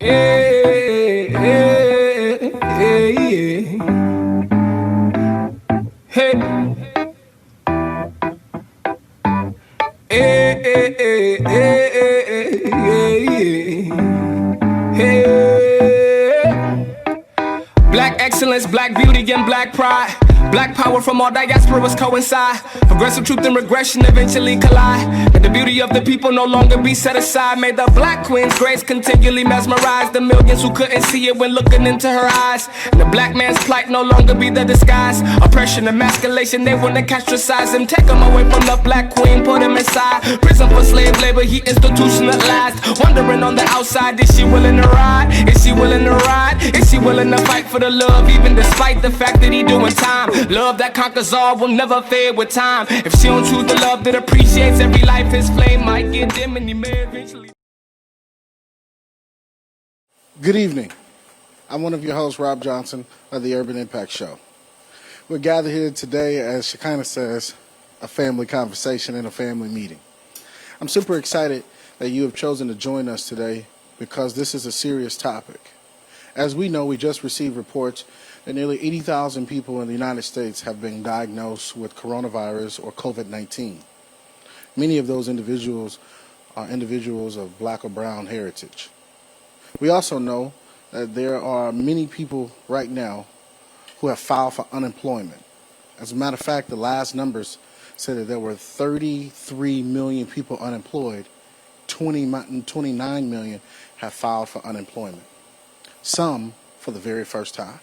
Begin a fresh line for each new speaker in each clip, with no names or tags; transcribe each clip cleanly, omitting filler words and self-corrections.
Hey, hey, hey, hey, hey, hey, hey, hey. Black excellence, black beauty, and black pride. Black power from all diasporas coincide. Progressive truth and regression eventually collide. May the beauty of the people no longer be set aside. May the black queen's grace continually mesmerize the millions who couldn't see it when looking into her eyes. And the black man's plight no longer be the disguise. Oppression, emasculation, they wanna castricize him. Take him away from the black queen, put him inside prison for slave labor, he institutionalized. Wondering on the outside, is she willing to ride? Is she willing to ride? Is she willing to fight for the love, even despite the fact that he doing time? Love that conquers all will never fade with time. If she don't choose the love that appreciates every life, his flame might get dim and he may eventually.
Good evening. I'm one of your hosts, Rob Johnson of the Urban Impact Show. We're gathered here today, as Shekinah says, a family conversation and a family meeting. I'm super excited that you have chosen to join us today because this is a serious topic. As we know, we just received reports that nearly 80,000 people in the United States have been diagnosed with coronavirus or COVID-19. Many of those individuals are individuals of black or brown heritage. We also know that there are many people right now who have filed for unemployment. As a matter of fact, the last numbers said that there were 33 million people unemployed, 29 million have filed for unemployment, some for the very first time.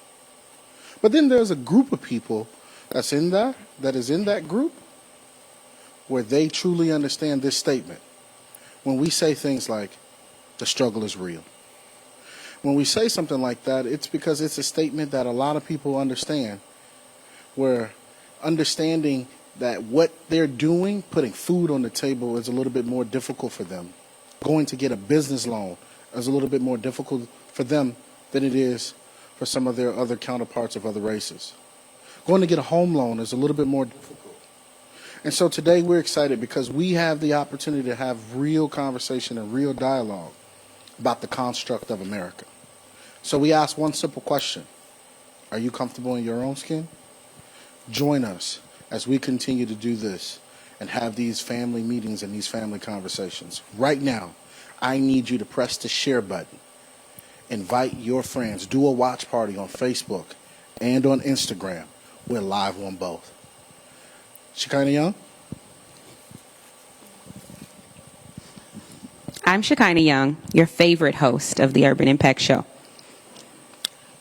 But then there's a group of people that is in that group where they truly understand this statement. When we say things like, the struggle is real. When we say something like that, it's because it's a statement that a lot of people understand, where understanding that what they're doing, putting food on the table, is a little bit more difficult for them. Going to get a business loan is a little bit more difficult for them than it is for some of their other counterparts of other races. Going to get a home loan is a little bit more difficult. And so today we're excited because we have the opportunity to have real conversation and real dialogue about the construct of America. So we ask one simple question. Are you comfortable in your own skin? Join us as we continue to do this and have these family meetings and these family conversations. Right now, I need you to press the share button. Invite your friends. Do a watch party on Facebook and on Instagram. We're live on both. Shekinah Young?
I'm Shekinah Young, your favorite host of the Urban Impact Show.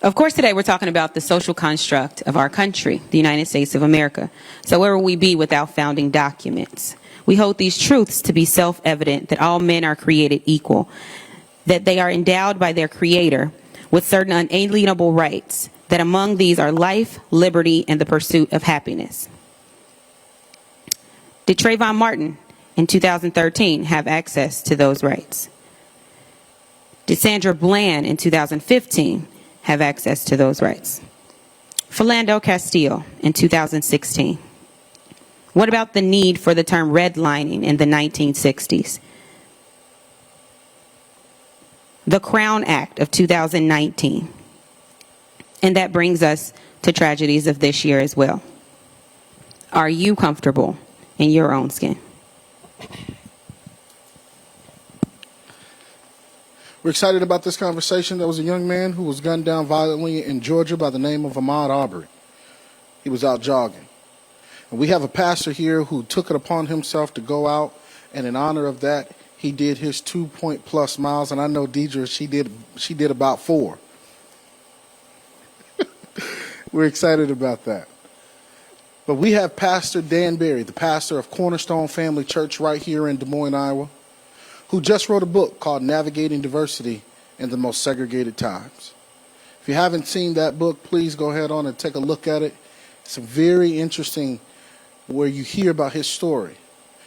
Of course, today we're talking about the social construct of our country, the United States of America. So where will we be without founding documents? We hold these truths to be self-evident, that all men are created equal, that they are endowed by their Creator with certain unalienable rights, that among these are life, liberty, and the pursuit of happiness. Did Trayvon Martin in 2013 have access to those rights? Did Sandra Bland in 2015 have access to those rights? Philando Castile in 2016. What about the need for the term redlining in the 1960s? The Crown Act of 2019. And that brings us to tragedies of this year as well. Are you comfortable in your own skin?
We're excited about this conversation. There was a young man who was gunned down violently in Georgia by the name of Ahmaud Arbery. He was out jogging. And we have a pastor here who took it upon himself to go out, and in honor of that, he did his 2+ miles, and I know Deidre, she did about 4. We're excited about that. But we have Pastor Dan Berry, the pastor of Cornerstone Family Church right here in Des Moines, Iowa, who just wrote a book called Navigating Diversity in the Most Segregated Times. If you haven't seen that book, please go ahead on and take a look at it. It's very interesting where you hear about his story.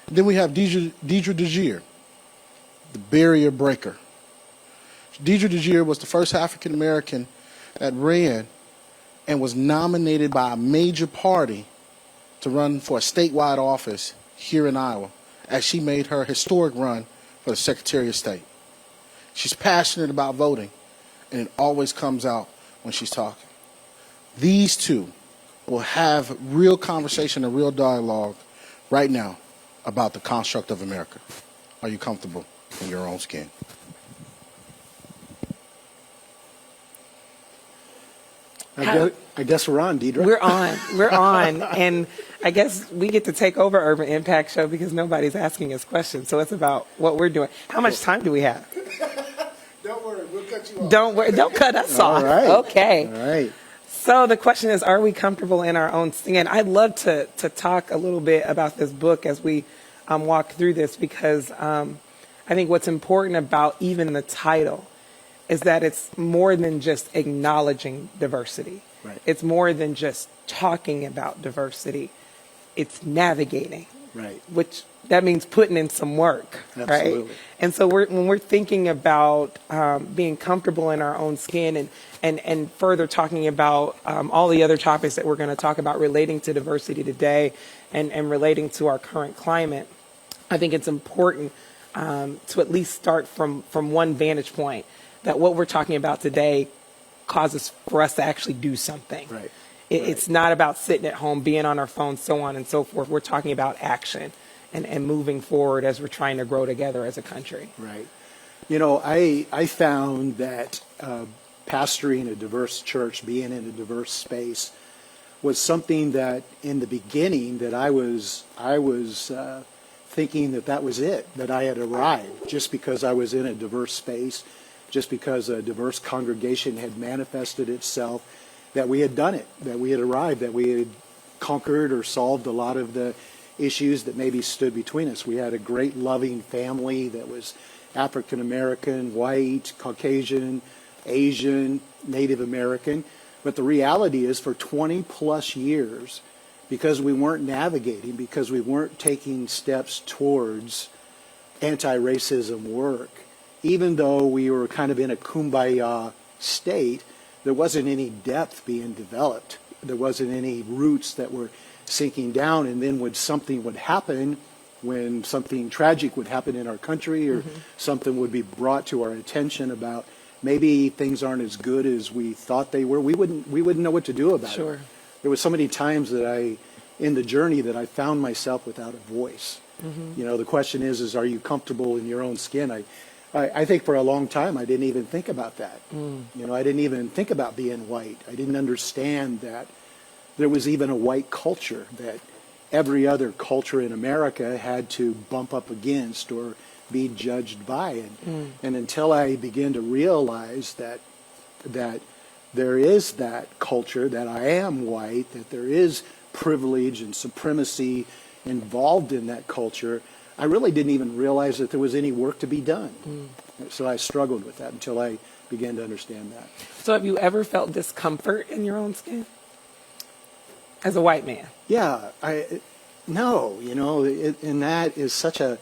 And then we have Deidre DeGier, the barrier breaker. Deidre DeGier was the first African American that ran and was nominated by a major party to run for a statewide office here in Iowa, as she made her historic run for the Secretary of State. She's passionate about voting, and it always comes out when she's talking. These two will have real conversation and real dialogue right now about the construct of America. Are you comfortable in your own skin?
I guess we're on, Deidre.
We're on. And I guess we get to take over Urban Impact Show because nobody's asking us questions. So it's about what we're doing. How much time do we have?
Don't worry, we'll cut you off.
Don't worry. Don't cut us
All
off.
right.
Okay.
All right.
So the question is, are we comfortable in our own skin? I'd love to talk a little bit about this book as we walk through this, because I think what's important about even the title is that it's more than just acknowledging diversity.
Right.
It's more than just talking about diversity. It's navigating.
Right.
Which that means putting in some work.
Absolutely.
Right. And so when we're thinking about being comfortable in our own skin and further talking about all the other topics that we're going to talk about relating to diversity today and relating to our current climate, I think it's important to at least start from one vantage point, that what we're talking about today causes for us to actually do something.
Right.
It's not about sitting at home, being on our phones, so on and so forth. We're talking about action and moving forward as we're trying to grow together as a country.
Right. You know, I found that pastoring a diverse church, being in a diverse space, was something that in the beginning that I was thinking that was it, that I had arrived just because I was in a diverse space, just because a diverse congregation had manifested itself, that we had done it, that we had arrived, that we had conquered or solved a lot of the issues that maybe stood between us. We had a great loving family that was African American, white, Caucasian, Asian, Native American. But the reality is, for 20 plus years, because we weren't navigating, because we weren't taking steps towards anti-racism work, even though we were kind of in a kumbaya state, there wasn't any depth being developed. There wasn't any roots that were sinking down. And then when something would happen, when something tragic would happen in our country, or something would be brought to our attention about maybe things aren't as good as we thought they were, we wouldn't know what to do about
Sure.
it. There was so many times that in the journey, that I found myself without a voice. You know, the question is are you comfortable in your own skin? I think for a long time I didn't even think about that. You know, I didn't even think about being white. I didn't understand that there was even a white culture that every other culture in America had to bump up against or be judged by. And until I began to realize that there is that culture, that I am white, that there is privilege and supremacy involved in that culture, I really didn't even realize that there was any work to be done. So I struggled with that until I began to understand that.
So have you ever felt discomfort in your own skin as a white man?
Yeah, no, you know, and that is such a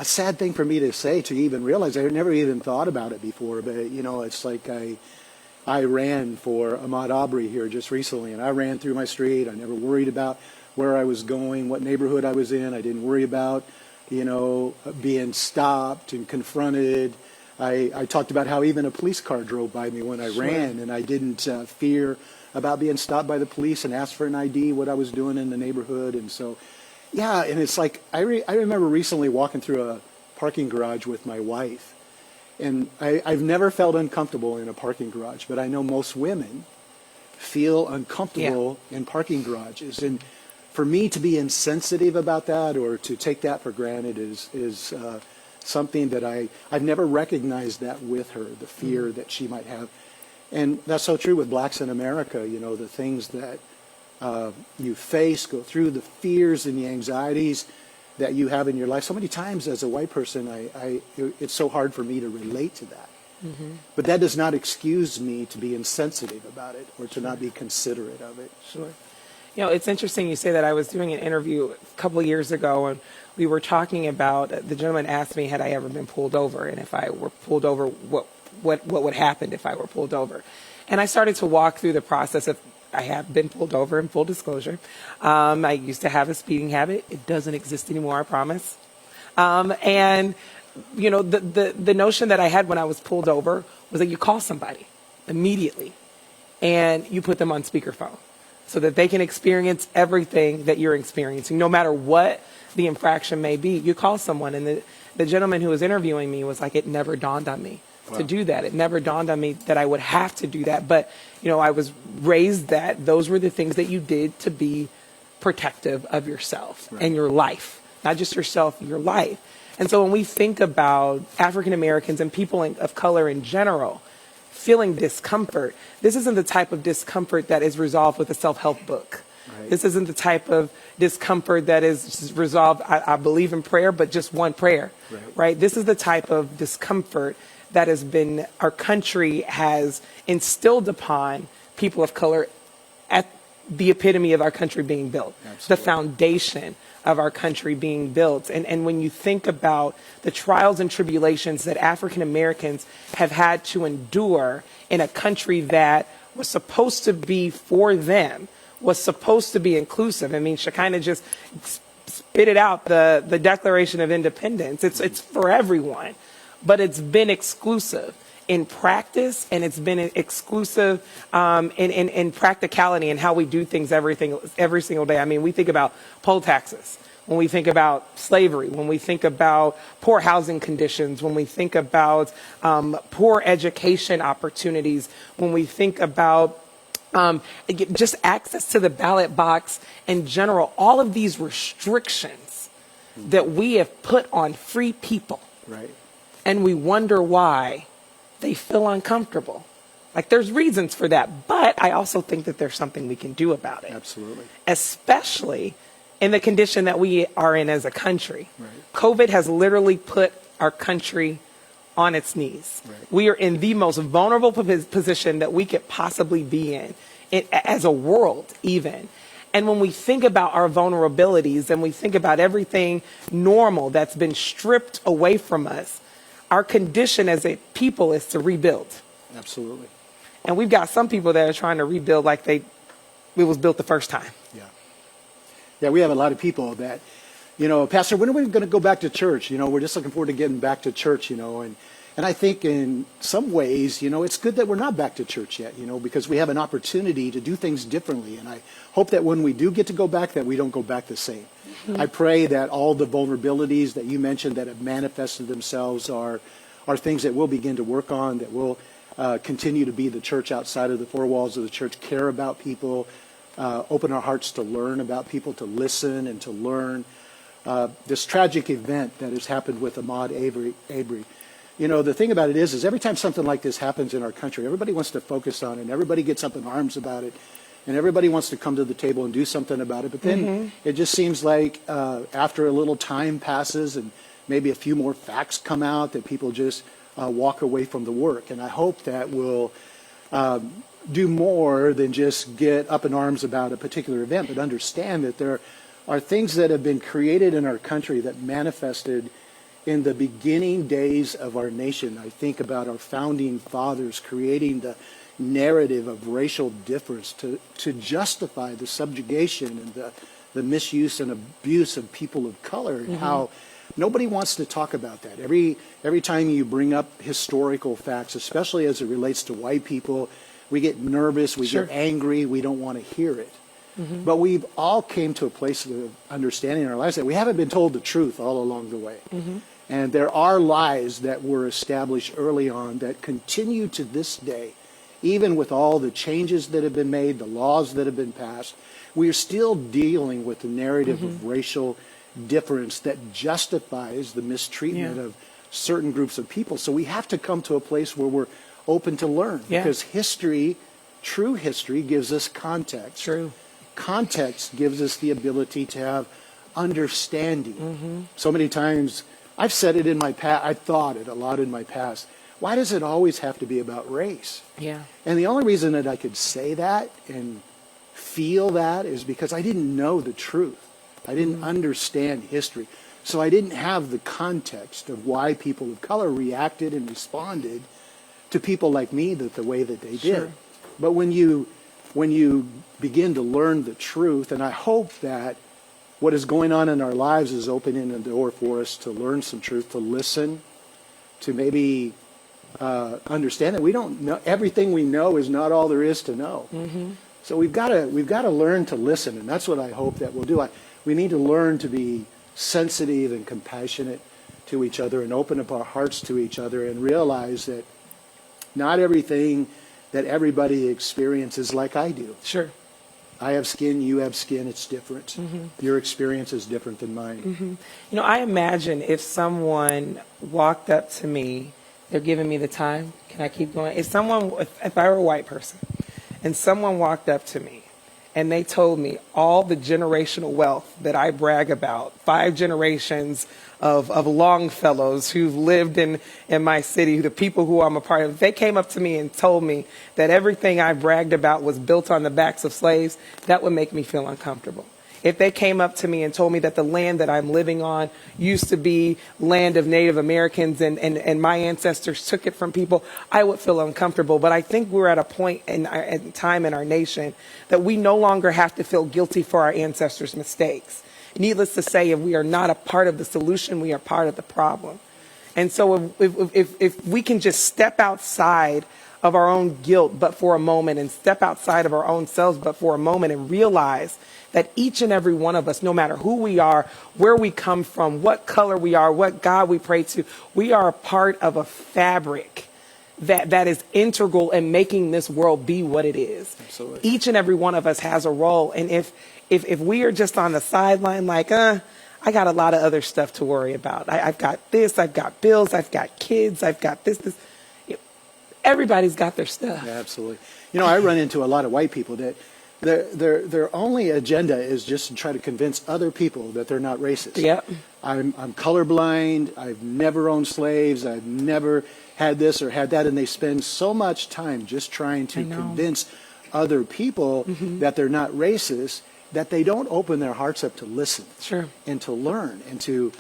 sad thing for me to say, to even realize. I had never even thought about it before, but you know, it's like I ran for Ahmaud Arbery here just recently, and I ran through my street. I never worried about where I was going, what neighborhood I was in. I didn't worry about, you know, being stopped and confronted. I talked about how even a police car drove by me when I ran, and I didn't fear about being stopped by the police and asked for an ID, what I was doing in the neighborhood. And so, yeah, and it's like I remember recently walking through a parking garage with my wife, and I've never felt uncomfortable in a parking garage, but I know most women feel uncomfortable in parking garages. And for me to be insensitive about that or to take that for granted is something that I've never recognized that with her, the fear that she might have. And that's so true with blacks in America. You know, the things that you face, go through, the fears and the anxieties that you have in your life. So many times as a white person, it's so hard for me to relate to that. But that does not excuse me to be insensitive about it or to not be considerate of it.
Sure. You know, it's interesting you say that. I was doing an interview a couple of years ago, and we were talking about, the gentleman asked me, had I ever been pulled over? And if I were pulled over, what would happen if I were pulled over? And I started to walk through the process of, I have been pulled over, in full disclosure. I used to have a speeding habit. It doesn't exist anymore, I promise. And the notion that I had when I was pulled over was that you call somebody immediately and you put them on speakerphone so that they can experience everything that you're experiencing, no matter what the infraction may be. You call someone, and the gentleman who was interviewing me was like, it never dawned on me to do that. It never dawned on me that I would have to do that. But, I was raised that those were the things that you did to be protective of yourself and your life, not just yourself, your life. And so when we think about African Americans and people of color in general feeling discomfort, this isn't the type of discomfort that is resolved with a self-help book. Right. This isn't the type of discomfort that is resolved, I believe in prayer, but just one prayer, right? This is the type of discomfort that our country has instilled upon people of color at the epitome of our country being built, the foundation of our country being built. And when you think about the trials and tribulations that African Americans have had to endure in a country that was supposed to be for them, was supposed to be inclusive. I mean, Shekinah just spit it out, the Declaration of Independence. It's for everyone, but it's been exclusive in practice, and it's been exclusive in practicality and how we do things every single day. I mean, we think about poll taxes, when we think about slavery, when we think about poor housing conditions, when we think about poor education opportunities, when we think about just access to the ballot box in general, all of these restrictions that we have put on free people.
Right.
And we wonder why they feel uncomfortable. Like, there's reasons for that, but I also think that there's something we can do about it.
Absolutely.
Especially in the condition that we are in as a country.
Right.
COVID has literally put our country on its knees.
Right.
We are in the most vulnerable position that we could possibly be in as a world even. And when we think about our vulnerabilities and we think about everything normal that's been stripped away from us, our condition as a people is to rebuild.
Absolutely.
And we've got some people that are trying to rebuild like it was built the first time.
Yeah. Yeah, we have a lot of people that, Pastor, when are we going to go back to church? We're just looking forward to getting back to church, and I think in some ways, it's good that we're not back to church yet, because we have an opportunity to do things differently. And I hope that when we do get to go back, that we don't go back the same. Mm-hmm. I pray that all the vulnerabilities that you mentioned that have manifested themselves are things that we'll begin to work on, that will continue to be the church outside of the four walls of the church, care about people, open our hearts to learn about people, to listen and to learn. This tragic event that has happened with Ahmaud Arbery. The thing about it is every time something like this happens in our country, everybody wants to focus on it, and everybody gets up in arms about it, and everybody wants to come to the table and do something about it. But then it just seems like after a little time passes and maybe a few more facts come out, that people just walk away from the work. And I hope that we'll do more than just get up in arms about a particular event, but understand that there are things that have been created in our country that manifested in the beginning days of our nation. I think about our founding fathers creating the narrative of racial difference to justify the subjugation and the misuse and abuse of people of color, and how nobody wants to talk about that. Every time you bring up historical facts, especially as it relates to white people, we get nervous, we get angry, we don't want to hear it. But we've all came to a place of understanding in our lives that we haven't been told the truth all along the way. And there are lies that were established early on that continue to this day. Even with all the changes that have been made, the laws that have been passed, we are still dealing with the narrative of racial difference that justifies the mistreatment of certain groups of people. So we have to come to a place where we're open to learn, because history, true history, gives us context.
True.
Context gives us the ability to have understanding. So many times, I've said it in my past, I've thought it a lot in my past. Why does it always have to be about race?
Yeah.
And the only reason that I could say that and feel that is because I didn't know the truth. I didn't understand history. So I didn't have the context of why people of color reacted and responded to people like me the way that they did. But when you begin to learn the truth, and I hope that what is going on in our lives is opening a door for us to learn some truth, to listen, to maybe understand that we don't know everything we know is not all there is to know. So we've got to learn to listen, and that's what I hope that we'll do. We need to learn to be sensitive and compassionate to each other and open up our hearts to each other and realize that not everything that everybody experiences like I do.
Sure.
I have skin, you have skin, it's different. Your experience is different than mine.
You know, I imagine if someone walked up to me, they're giving me the time. Can I keep going? If I were a white person and someone walked up to me and they told me all the generational wealth that I brag about, 5 generations of Longfellows who've lived in my city, the people who I'm a part of, if they came up to me and told me that everything I bragged about was built on the backs of slaves, that would make me feel uncomfortable. If they came up to me and told me that the land that I'm living on used to be land of Native Americans and my ancestors took it from people, I would feel uncomfortable. But I think we're at a point in time in our nation that we no longer have to feel guilty for our ancestors' mistakes. Needless to say, if we are not a part of the solution, we are part of the problem. And so if we can just step outside of our own guilt but for a moment and step outside of our own selves but for a moment and realize that each and every one of us, no matter who we are, where we come from, what color we are, what God we pray to, we are a part of a fabric that is integral in making this world be what it is.
Absolutely.
Each and every one of us has a role. And if we are just on the sideline like, I got a lot of other stuff to worry about. I've got this, I've got bills, I've got kids, I've got this. Everybody's got their stuff.
Yeah, absolutely. You know, I run into a lot of white people that their only agenda is just to try to convince other people that they're not racist.
Yep.
I'm colorblind. I've never owned slaves. I've never had this or had that. And they spend so much time just trying to convince other people that they're not racist that they don't open their hearts up to listen and to learn and to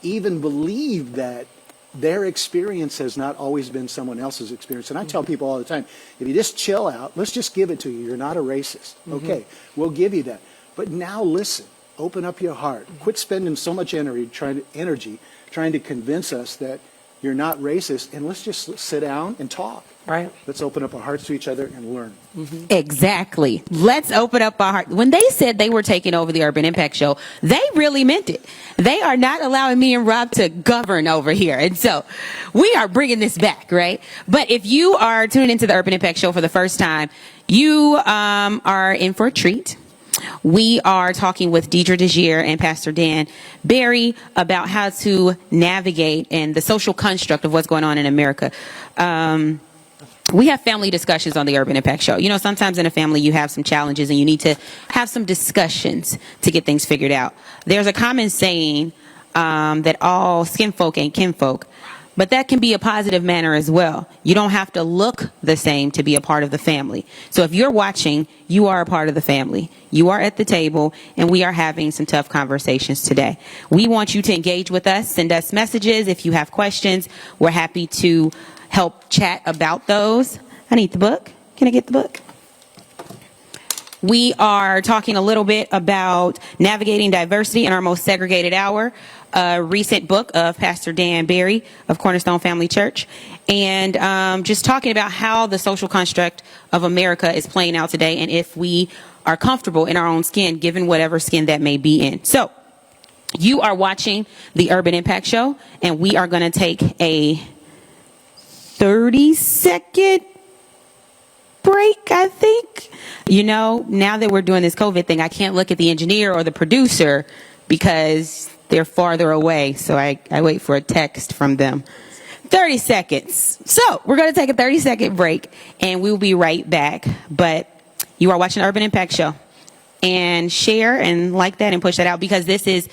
even believe that their experience has not always been someone else's experience. And I tell people all the time, if you just chill out, let's just give it to you. You're not a racist. Okay, we'll give you that. But now listen, open up your heart. Quit spending so much energy trying to convince us that you're not racist, and let's just sit down and talk.
Right.
Let's open up our hearts to each other and learn.
Exactly. Let's open up our heart. When they said they were taking over the Urban Impact Show, they really meant it. They are not allowing me and Rob to govern over here. And so we are bringing this back, right? But if you are tuning into the Urban Impact Show for the first time, you are in for a treat. We are talking with Deidre DeGier and Pastor Dan Berry about how to navigate and the social construct of what's going on in America. We have family discussions on the Urban Impact Show. You know, sometimes in a family you have some challenges and you need to have some discussions to get things figured out. There's a common saying that all skin folk ain't kinfolk, but that can be a positive manner as well. You don't have to look the same to be a part of the family. So if you're watching, you are a part of the family. You are at the table, and we are having some tough conversations today. We want you to engage with us. Send us messages if you have questions. We're happy to help chat about those. I need the book. Can I get the book? We are talking a little bit about navigating diversity in our most segregated hour, a recent book of Pastor Dan Berry of Cornerstone Family Church, and just talking about how the social construct of America is playing out today and if we are comfortable in our own skin, given whatever skin that may be in. So you are watching the Urban Impact Show, and we are going to take a 30-second break, I think. You know, now that we're doing this COVID thing, I can't look at the engineer or the producer because they're farther away. So I wait for a text from them. 30 seconds. So we're going to take a 30-second break and we'll be right back. But you are watching the Urban Impact Show, and share and like that and push that out, because this is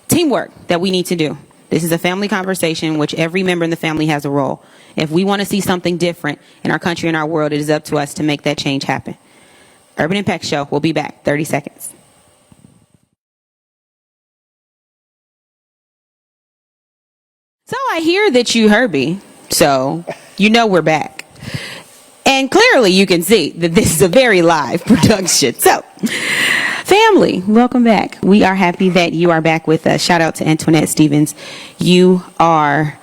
teamwork that we need to do. This is a family conversation in which every member in the family has a role. If we want to see something different in our country and our world, it is up to us to make that change happen. Urban Impact Show. We'll be back. 30 seconds. So I hear that you heard me. So you know we're back. And clearly you can see that this is a very live production. So Family, welcome back. We are happy that you are back with us. Shout out to Antoinette Stevens. You are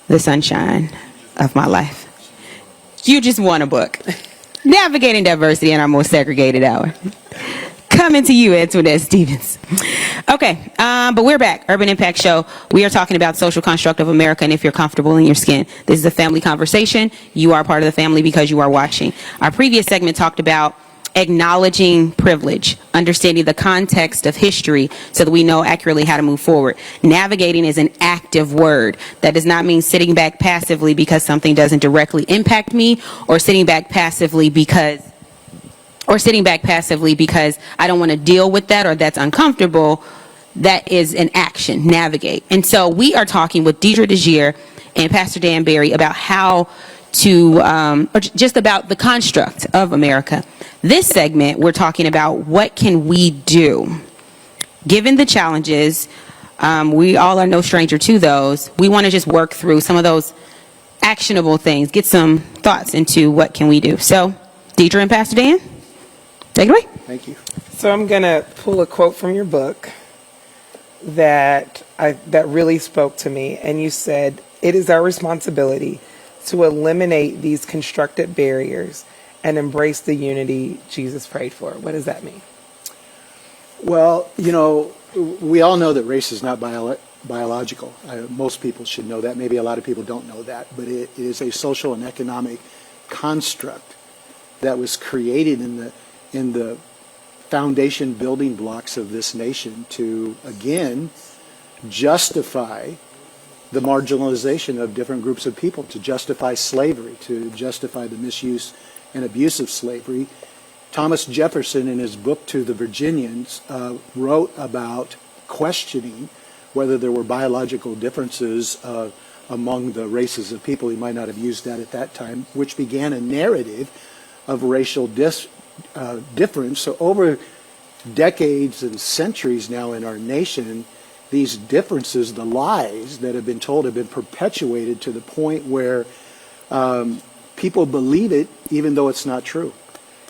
the sunshine of my life. You just won a book. Navigating Diversity in Our Most Segregated Hour. Coming to you, Antoinette Stevens. Okay, but we're back. Urban Impact Show. We are talking about social construct of America and if you're comfortable in your skin. This is a family conversation. You are part of the family because you are watching. Our previous segment talked about acknowledging privilege, understanding the context of history so that we know accurately how to move forward. Navigating is an active word. That does not mean sitting back passively because something doesn't directly impact me, or sitting back passively because I don't want to deal with that or that's uncomfortable. That is an action, navigate. And so we are talking with Deidre DeGier and Pastor Dan Berry about how to, or just about the construct of America. This segment, we're talking about what can we do? Given the challenges, we all are no stranger to those. We want to just work through some of those actionable things, get some thoughts into what can we do. So, Deidre and Pastor Dan, take it away.
Thank you.
So I'm going to pull a quote from your book that really spoke to me. And you said, "It is our responsibility to eliminate these constructed barriers and embrace the unity Jesus prayed for." What does that mean?
Well, you know, we all know that race is not biological. Most people should know that. Maybe a lot of people don't know that. But it is a social and economic construct that was created in the foundation building blocks of this nation to, again, justify the marginalization of different groups of people, to justify slavery, to justify the misuse and abuse of slavery. Thomas Jefferson, in his book To the Virginians, wrote about questioning whether there were biological differences among the races of people. He might not have used that at that time, which began a narrative of racial difference. So over decades and centuries now in our nation, these differences, the lies that have been told, have been perpetuated to the point where people believe it even though it's not true.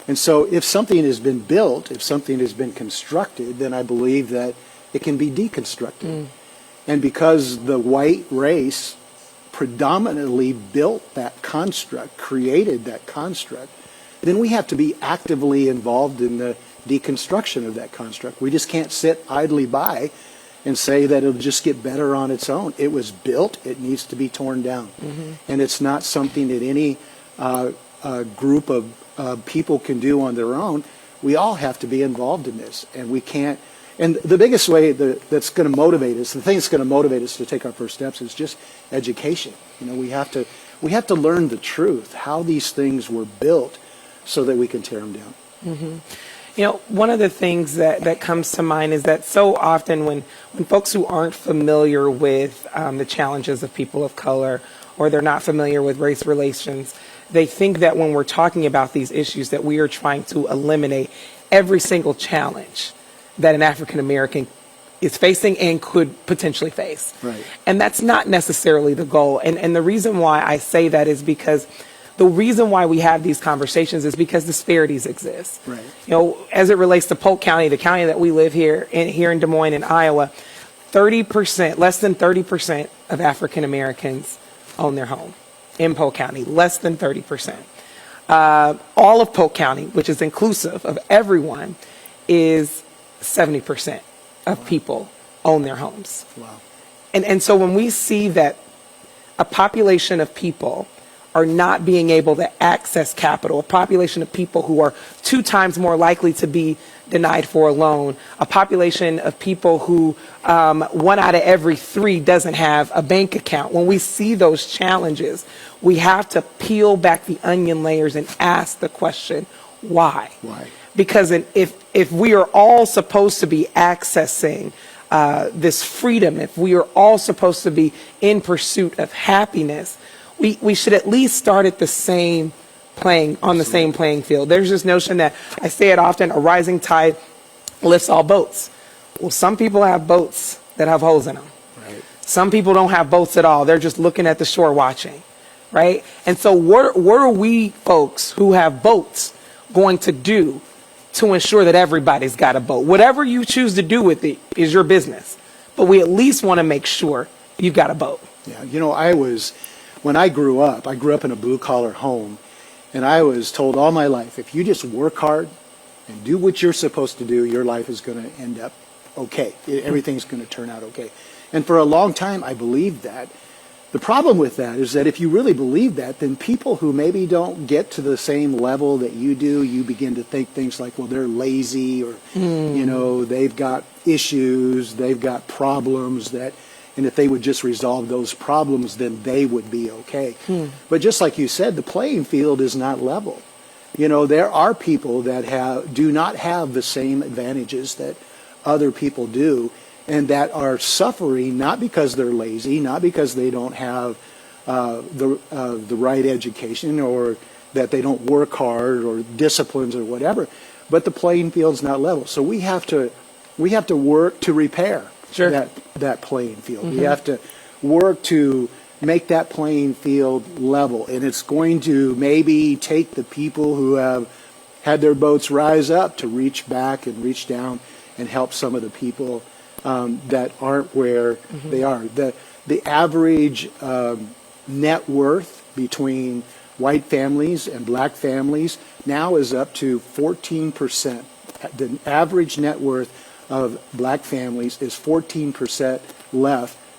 And so if something has been built, if something has been constructed, then I believe that it can be deconstructed. And because the white race predominantly built that construct, created that construct, then we have to be actively involved in the deconstruction of that construct. We just can't sit idly by and say that it'll just get better on its own. It was built, it needs to be torn down. And it's not something that any group of people can do on their own. We all have to be involved in this, and we can't. And the biggest way that's going to motivate us, the thing that's going to motivate us to take our first steps, is just education. You know, we have to learn the truth, how these things were built, so that we can tear them down.
You know, one of the things that comes to mind is that so often when folks who aren't familiar with the challenges of people of color, or they're not familiar with race relations, they think that when we're talking about these issues that we are trying to eliminate every single challenge that an African American is facing and could potentially face.
Right.
And that's not necessarily the goal. And the reason why I say that is because the reason why we have these conversations is because disparities exist.
Right.
You know, as it relates to Polk County, the county that we live here in Des Moines in Iowa, 30%, less than 30% of African Americans own their home in Polk County, less than 30%. All of Polk County, which is inclusive of everyone, is 70% of people own their homes.
Wow.
And so when we see that a population of people are not being able to access capital, a population of people who are 2 times more likely to be denied for a loan, a population of people who 1 out of every 3 doesn't have a bank account. When we see those challenges, we have to peel back the onion layers and ask the question, why?
Why?
Because if we are all supposed to be accessing this freedom, if we are all supposed to be in pursuit of happiness, we should at least start at the same same playing field. There's this notion that, I say it often, a rising tide lifts all boats. Well, some people have boats that have holes in them.
Right.
Some people don't have boats at all. They're just looking at the shore watching, right? And so what are we folks who have boats going to do to ensure that everybody's got a boat. Whatever you choose to do with it is your business. But we at least want to make sure you've got a boat.
Yeah, you know, when I grew up in a blue-collar home, and I was told all my life, if you just work hard and do what you're supposed to do, your life is going to end up okay. Everything's going to turn out okay. And for a long time, I believed that. The problem with that is that if you really believe that, then people who maybe don't get to the same level that you do, you begin to think things like, well, they're lazy, or, you know, they've got issues, they've got problems that, and if they would just resolve those problems, then they would be okay. But just like you said, the playing field is not level. You know, there are people that do not have the same advantages that other people do, and that are suffering not because they're lazy, not because they don't have the right education, or that they don't work hard, or disciplines, or whatever, but the playing field's not level. So we have to work to repair that playing field. We have to work to make that playing field level, and it's going to maybe take the people who have had their boats rise up to reach back and reach down and help some of the people that aren't where they are. The average net worth between white families and black families now is up to 14%. The average net worth of black families is 14%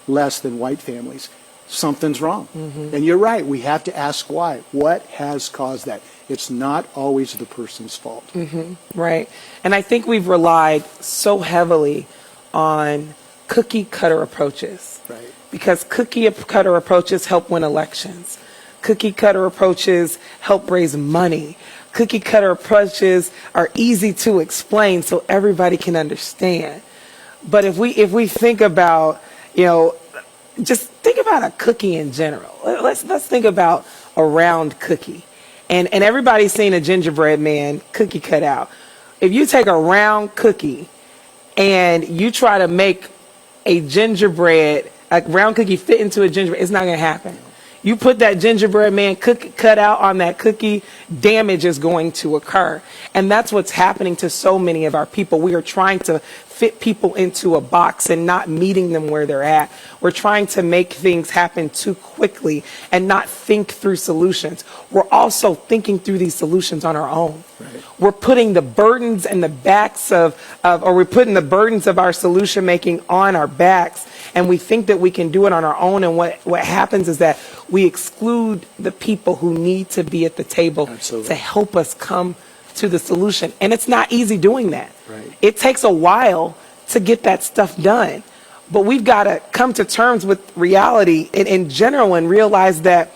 less than white families. Something's wrong. And you're right, we have to ask why. What has caused that? It's not always the person's fault.
Right. And I think we've relied so heavily on cookie cutter approaches.
Right.
Because cookie cutter approaches help win elections. Cookie cutter approaches help raise money. Cookie cutter approaches are easy to explain so everybody can understand. But if we think about, you know, just think about a cookie in general. Let's think about a round cookie. And everybody's seen a gingerbread man cookie cut out. If you take a round cookie and you try to make a round cookie fit into a gingerbread, it's not going to happen. You put that gingerbread man cut out on that cookie, damage is going to occur. And that's what's happening to so many of our people. We are trying to fit people into a box and not meeting them where they're at. We're trying to make things happen too quickly and not think through solutions. We're also thinking through these solutions on our own. Right. We're putting the burdens and the backs or we're putting the burdens of our solution making on our backs, and we think that we can do it on our own. And what happens is that we exclude the people who need to be at the table to help us come to the solution. And it's not easy doing that.
Right.
It takes a while to get that stuff done. But we've got to come to terms with reality in general and realize that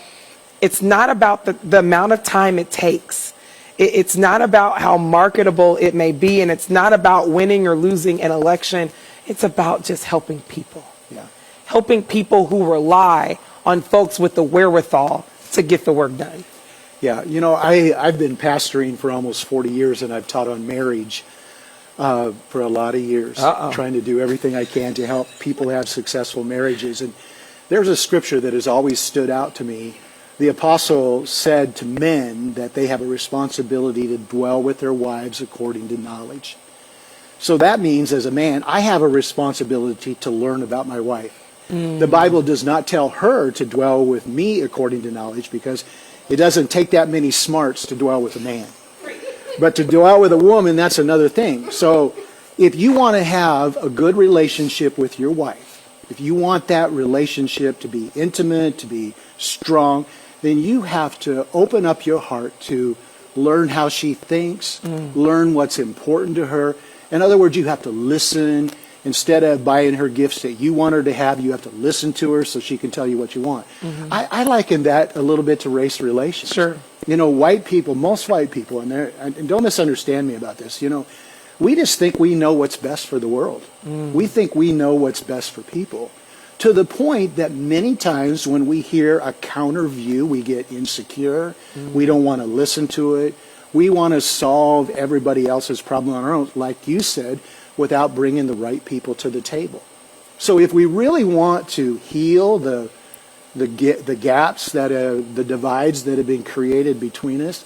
it's not about the amount of time it takes. It's not about how marketable it may be, and it's not about winning or losing an election. It's about just helping people.
Yeah.
Helping people who rely on folks with the wherewithal to get the work done.
Yeah, you know, I've been pastoring for almost 40 years, and I've taught on marriage for a lot of years, trying to do everything I can to help people have successful marriages. And there's a scripture that has always stood out to me. The apostle said to men that they have a responsibility to dwell with their wives according to knowledge. So that means, as a man, I have a responsibility to learn about my wife. The Bible does not tell her to dwell with me according to knowledge, because it doesn't take that many smarts to dwell with a man. But to dwell with a woman, that's another thing. So if you want to have a good relationship with your wife, if you want that relationship to be intimate, to be strong, then you have to open up your heart to learn how she thinks, learn what's important to her. In other words, you have to listen. Instead of buying her gifts that you want her to have, you have to listen to her so she can tell you what you want. I liken that a little bit to race relations.
Sure.
You know, white people, most white people, and don't misunderstand me about this, you know, we just think we know what's best for the world. We think we know what's best for people, to the point that many times when we hear a counter view, we get insecure. We don't want to listen to it. We want to solve everybody else's problem on our own, like you said, without bringing the right people to the table. So if we really want to heal the gaps, the divides that have been created between us,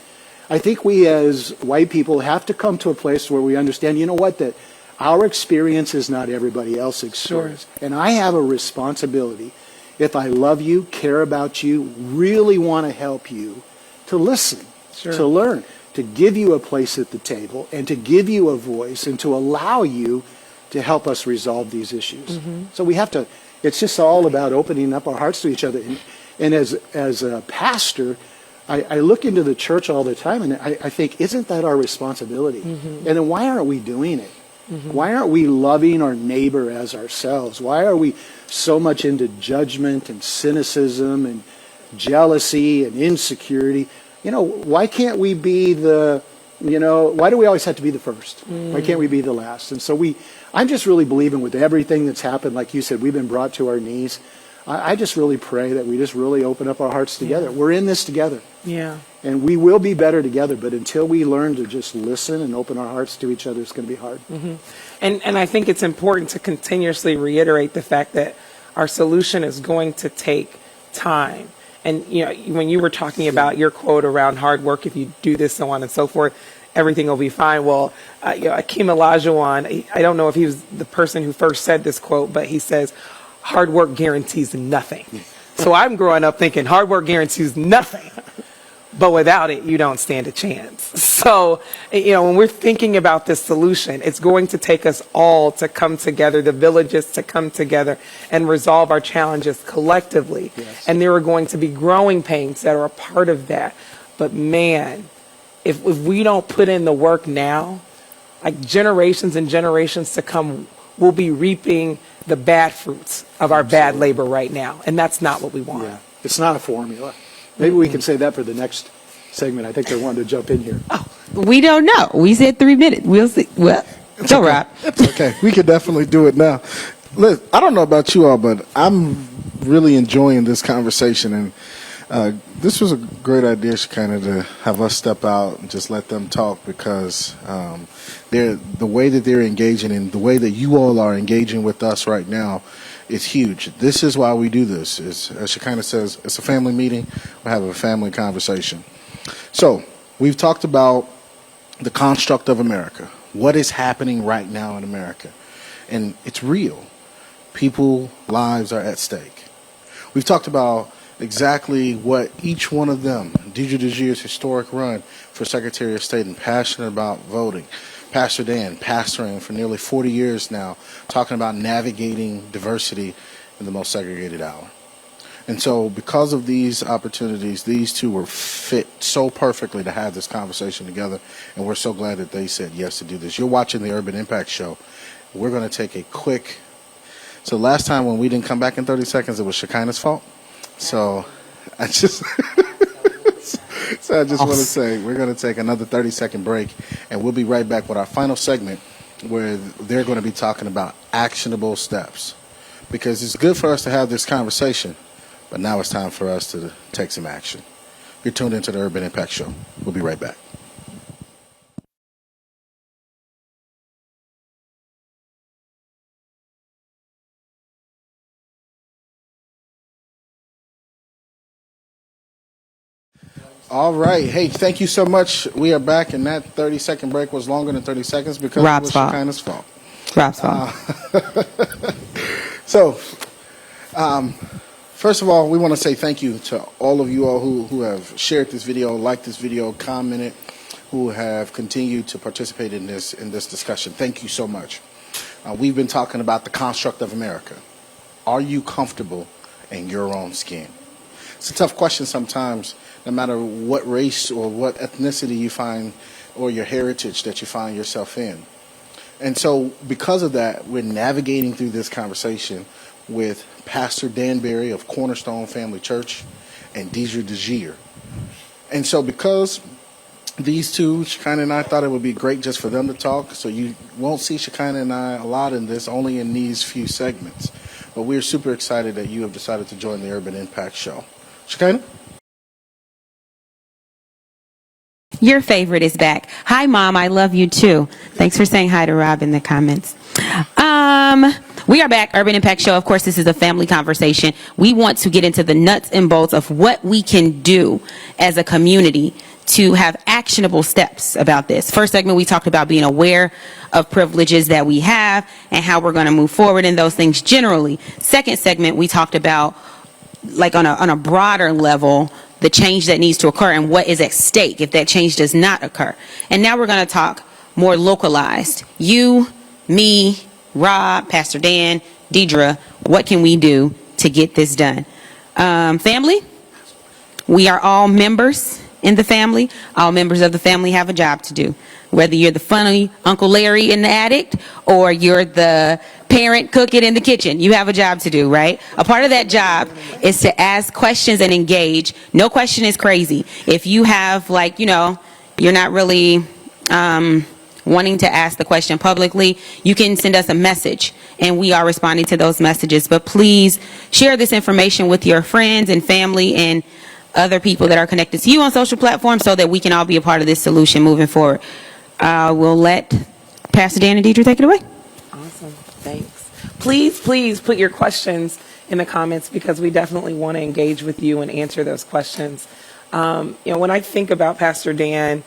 I think we as white people have to come to a place where we understand, you know what, that our experience is not everybody else's experience. Sure. And I have a responsibility, if I love you, care about you, really want to help you, to listen, sure, to learn, to give you a place at the table, and to give you a voice, and to allow you to help us resolve these issues. So we have to, it's just all about opening up our hearts to each other. And as a pastor, I look into the church all the time, and I think, isn't that our responsibility? And then why aren't we doing it? Why aren't we loving our neighbor as ourselves? Why are we so much into judgment and cynicism and jealousy and insecurity? You know, why can't we be the, you know, why do we always have to be the first? Why can't we be the last? And so I'm just really believing with everything that's happened, like you said, we've been brought to our knees. I just really pray that we just really open up our hearts together. Yeah. We're in this together.
Yeah.
And we will be better together, but until we learn to just listen and open our hearts to each other, it's going to be hard.
And I think it's important to continuously reiterate the fact that our solution is going to take time. And, you know, when you were talking about your quote around hard work, if you do this, so on and so forth, everything will be fine. Well, you know, Akeem Olajuwon, I don't know if he was the person who first said this quote, but he says, hard work guarantees nothing. So I'm growing up thinking hard work guarantees nothing, but without it, you don't stand a chance. So, you know, when we're thinking about this solution, it's going to take us all to come together, the villages to come together and resolve our challenges collectively. Yes. And there are going to be growing pains that are a part of that. But man, if we don't put in the work now, like generations and generations to come, we'll be reaping the bad fruits of our bad labor right now. And that's not what we want.
Yeah. It's not a formula. Maybe we can say that for the next segment. I think they wanted to jump in here.
Oh, we don't know. We said 3 minutes. We'll see. Well, go, Rob.
It's okay. We could definitely do it now. Look, I don't know about you all, but I'm really enjoying this conversation. And this was a great idea, Shekinah, to have us step out and just let them talk, because the way that they're engaging and the way that you all are engaging with us right now is huge. This is why we do this. As Shekinah says, it's a family meeting. We're having a family conversation. So we've talked about the construct of America, what is happening right now in America. And it's real. People's lives are at stake. We've talked about exactly what each one of them, Deidre DeGia's historic run for Secretary of State and passionate about voting. Pastor Dan, pastoring for nearly 40 years now, talking about navigating diversity in the most segregated hour. And so because of these opportunities, these two were fit so perfectly to have this conversation together, and we're so glad that they said yes to do this. You're watching the Urban Impact Show. We're going to take a quick... So last time when we didn't come back in 30 seconds, it was Shekinah's fault. So I just... So I just want to say we're going to take another 30-second break, and we'll be right back with our final segment where they're going to be talking about actionable steps. Because it's good for us to have this conversation, but now it's time for us to take some action. You're tuned into the Urban Impact Show. We'll be right back. All right. Hey, thank you so much. We are back, and that 30-second break was longer than 30 seconds because
Rob's
it was Shekinah's fault.
Rob's fault.
So, first of all, we want to say thank you to all of you all who have shared this video, liked this video, commented, who have continued to participate in this discussion. Thank you so much. We've been talking about the construct of America. Are you comfortable in your own skin? It's a tough question sometimes, no matter what race or what ethnicity you find or your heritage that you find yourself in. And so because of that, we're navigating through this conversation with Pastor Dan Berry of Cornerstone Family Church and Deidre DeGia. And so because these two, Shekinah and I, thought it would be great just for them to talk, so you won't see Shekinah and I a lot in this, only in these few segments. But we're super excited that you have decided to join the Urban Impact Show. Shekinah?
Your favorite is back. Hi, Mom. I love you, too. Thanks for saying hi to Rob in the comments. We are back, Urban Impact Show. Of course, this is a family conversation. We want to get into the nuts and bolts of what we can do as a community to have actionable steps about this. First segment, we talked about being aware of privileges that we have and how we're going to move forward in those things generally. Second segment, we talked about, like on a broader level, the change that needs to occur and what is at stake if that change does not occur. And now we're going to talk more localized. You, me, Rob, Pastor Dan, Deidre, what can we do to get this done? Family, we are all members in the family. All members of the family have a job to do. Whether you're the funny Uncle Larry in the attic or you're the parent cooking in the kitchen, you have a job to do, right? A part of that job is to ask questions and engage. No question is crazy. If you have, like, you know, you're not really wanting to ask the question publicly, you can send us a message and we are responding to those messages. But please share this information with your friends and family and other people that are connected to you on social platforms so that we can all be a part of this solution moving forward. We'll let Pastor Dan and Deidre take it away.
Awesome. Thanks. Please put your questions in the comments because we definitely want to engage with you and answer those questions. When I think about Pastor Dan,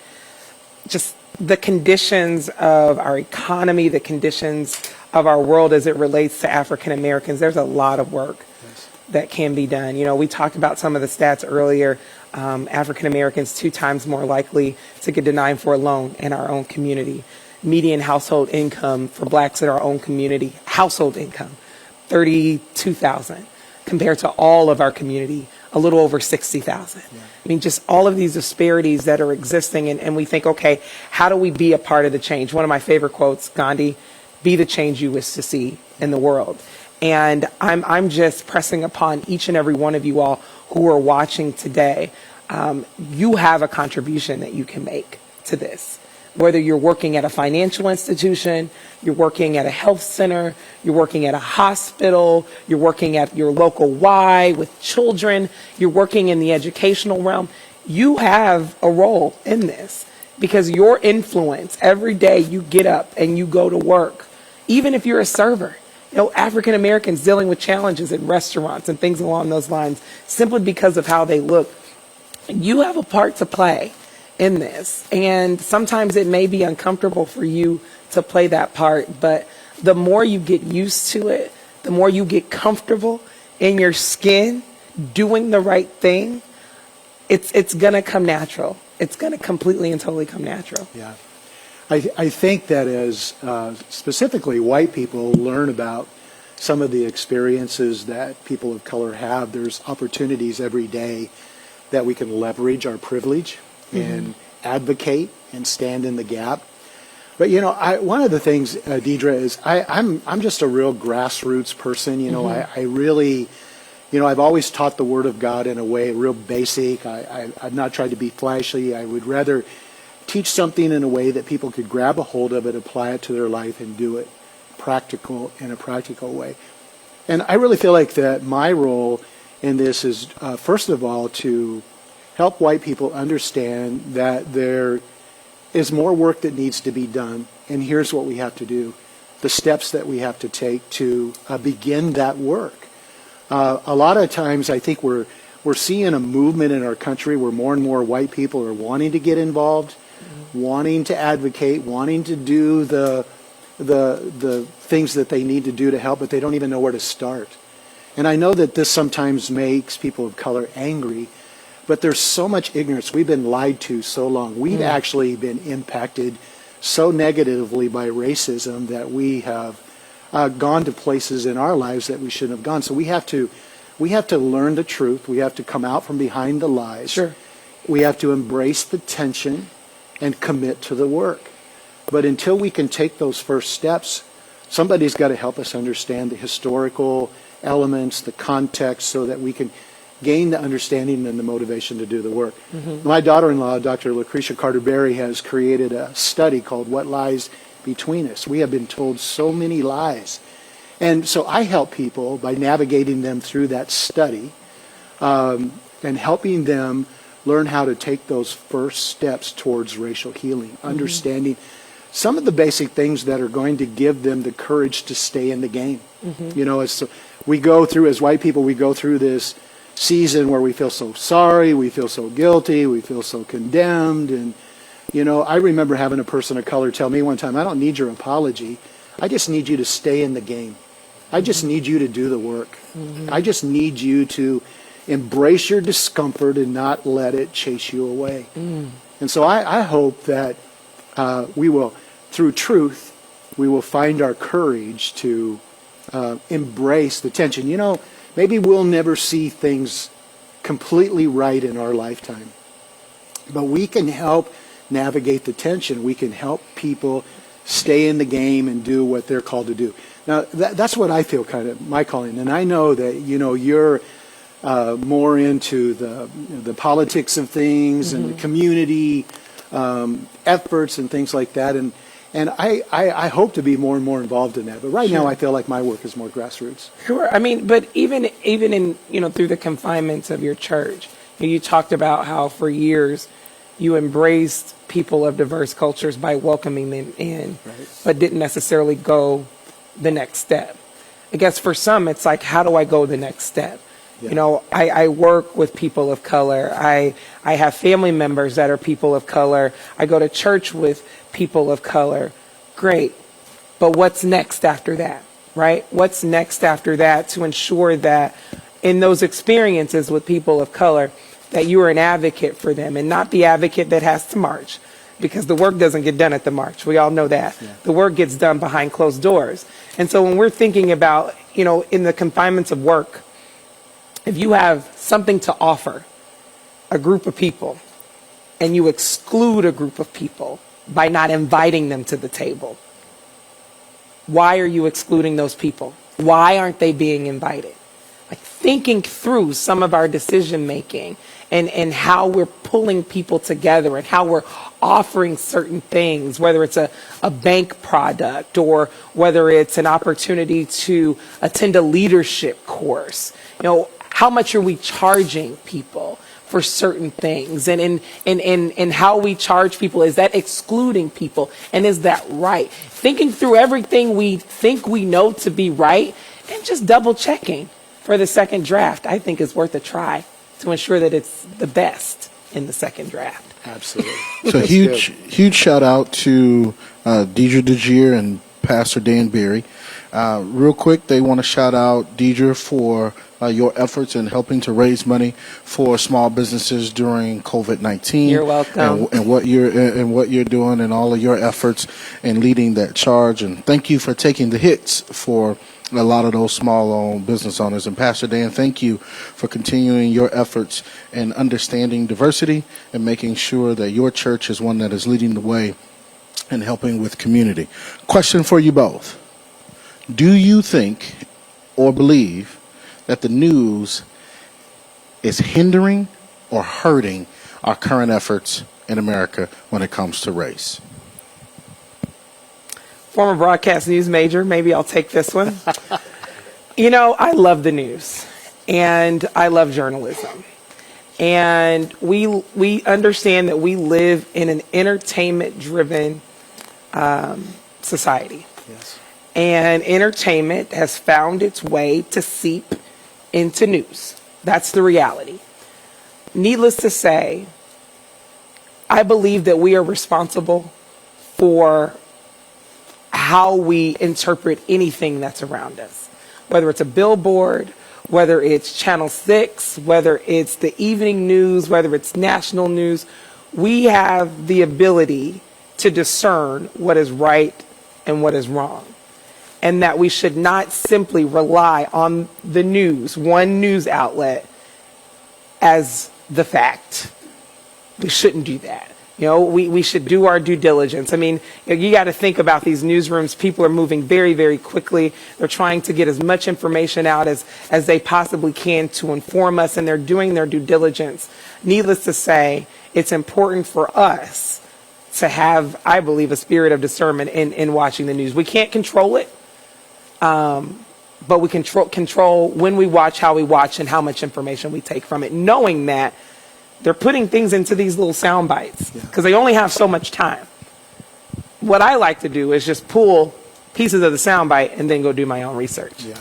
just the conditions of our economy, the conditions of our world as it relates to African Americans, there's a lot of work that can be done. We talked about some of the stats earlier. African Americans 2 times more likely to get denied for a loan in our own community. Median household income for blacks in our own community, household income, $32,000 compared to all of our community, a little over $60,000. Yeah. I mean, just all of these disparities that are existing, and we think, okay, how do we be a part of the change? One of my favorite quotes, Gandhi, be the change you wish to see in the world. And I'm just pressing upon each and every one of you all who are watching today. You have a contribution that you can make to this. Whether you're working at a financial institution, you're working at a health center, you're working at a hospital, you're working at your local Y with children, you're working in the educational realm, you have a role in this because your influence every day you get up and you go to work, even if you're a server. African Americans dealing with challenges in restaurants and things along those lines simply because of how they look. You have a part to play in this. And sometimes it may be uncomfortable for you to play that part, but the more you get used to it, the more you get comfortable in your skin doing the right thing, it's going to come natural. It's going to completely and totally come natural.
Yeah. I think that as specifically white people learn about some of the experiences that people of color have, there's opportunities every day that we can leverage our privilege and advocate and stand in the gap. But one of the things, Deidre, is I'm just a real grassroots person. I really, I've always taught the Word of God in a way real basic. I've not tried to be flashy. I would rather teach something in a way that people could grab a hold of it, apply it to their life, and do it in a practical way. And I really feel like that my role in this is, first of all, to help white people understand that there is more work that needs to be done, and here's what we have to do, the steps that we have to take to begin that work. A lot of times I think we're seeing a movement in our country where more and more white people are wanting to get involved, wanting to advocate, wanting to do the things that they need to do to help, but they don't even know where to start. And I know that this sometimes makes people of color angry, but there's so much ignorance. We've been lied to so long. We've actually been impacted so negatively by racism that we have gone to places in our lives that we shouldn't have gone. So we have to learn the truth. We have to come out from behind the lies.
Sure.
We have to embrace the tension and commit to the work. But until we can take those first steps, somebody's got to help us understand the historical elements, the context, so that we can gain the understanding and the motivation to do the work. My daughter-in-law, Dr. Lucretia Carter-Berry, has created a study called What Lies Between Us. We have been told so many lies. And so I help people by navigating them through that study and helping them learn how to take those first steps towards racial healing, understanding some of the basic things that are going to give them the courage to stay in the game. As we go through, as white people, we go through this season where we feel so sorry, we feel so guilty, we feel so condemned. And, you know, I remember having a person of color tell me one time, I don't need your apology. I just need you to stay in the game. I just need you to do the work. I just need you to embrace your discomfort and not let it chase you away. And so I hope that we will, through truth, we will find our courage to embrace the tension. You know, maybe we'll never see things completely right in our lifetime, but we can help navigate the tension. We can help people stay in the game and do what they're called to do. Now, that's what I feel kind of my calling. And I know that, you know, you're more into the politics of things and the community efforts and things like that. And I hope to be more and more involved in that. But right now, I feel like my work is more grassroots.
Sure. I mean, but even in, you know, through the confinements of your church, you talked about how for years you embraced people of diverse cultures by welcoming them in, but didn't necessarily go the next step. I guess for some, it's like, how do I go the next step? Yeah. You know, I work with people of color. I have family members that are people of color. I go to church with people of color. Great. But what's next after that, right? What's next after that to ensure that in those experiences with people of color, that you are an advocate for them and not the advocate that has to march, because the work doesn't get done at the march. We all know that. Yeah. The work gets done behind closed doors. And so when we're thinking about, you know, in the confinements of work, if you have something to offer a group of people and you exclude a group of people by not inviting them to the table, why are you excluding those people? Why aren't they being invited? Like thinking through some of our decision making and how we're pulling people together and how we're offering certain things, whether it's a bank product or whether it's an opportunity to attend a leadership course. You know, how much are we charging people for certain things? And how we charge people, is that excluding people? And is that right? Thinking through everything we think we know to be right and just double checking for the second draft, I think is worth a try to ensure that it's the best in the second draft.
Absolutely.
So huge shout out to Deidre DeGier and Pastor Dan Berry. Real quick, they want to shout out Deidre for your efforts in helping to raise money for small businesses during COVID-19.
You're welcome.
And what you're doing and all of your efforts in leading that charge. And thank you for taking the hits for a lot of those small-owned business owners. And Pastor Dan, thank you for continuing your efforts in understanding diversity and making sure that your church is one that is leading the way and helping with community. Question for you both. Do you think or believe that the news is hindering or hurting our current efforts in America when it comes to race?
Former broadcast news major, maybe I'll take this one. You know, I love the news and I love journalism. And we understand that we live in an entertainment-driven society.
Yes.
And entertainment has found its way to seep into news. That's the reality. Needless to say, I believe that we are responsible for how we interpret anything that's around us, whether it's a billboard, whether it's Channel 6, whether it's the evening news, whether it's national news. We have the ability to discern what is right and what is wrong, and that we should not simply rely on the news, one news outlet, as the fact. We shouldn't do that. You know, we should do our due diligence. I mean, you got to think about these newsrooms. People are moving very, very quickly. They're trying to get as much information out as they possibly can to inform us, and they're doing their due diligence. Needless to say, it's important for us to have, I believe, a spirit of discernment in watching the news. We can't control it, but we control when we watch, how we watch, and how much information we take from it, knowing that they're putting things into these little sound bites because they only have so much time. What I like to do is just pull pieces of the sound bite and then go do my own research.
Yeah.